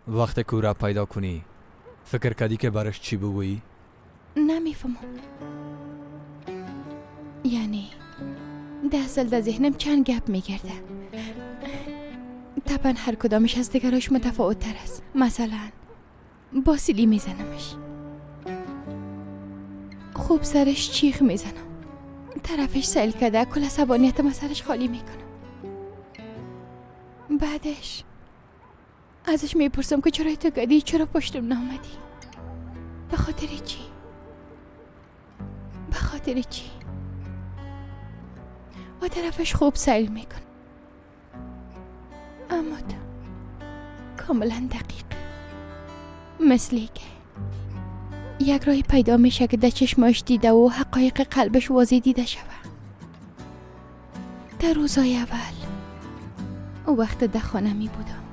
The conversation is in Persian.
وقتی که او را پیدا کنی فکر کردی که برش چی بگویی؟ نمیفهمم. یعنی 10 سال در ذهنم چند گپ میگرده. طبعا هر کدامش از دیگراش متفاوت تر است. مثلا با سیلی میزنمش، خوب سرش چیخ میزنم، طرفش سیل کرده کل عصبانیتم از سرش خالی میکنم. بعدش ازش میپرسم که چرا تو گدی، چرا پشتم نامدی، به خاطر چی؟ به خاطر چی؟ و طرفش خوب سیل میکن. اما تو کاملا دقیق، مثلی که یک راهی پیدا میشه که در چشماش دیده و حقایق قلبش واضح دیده شود. در روزای اول او وقت در خانه می بودم،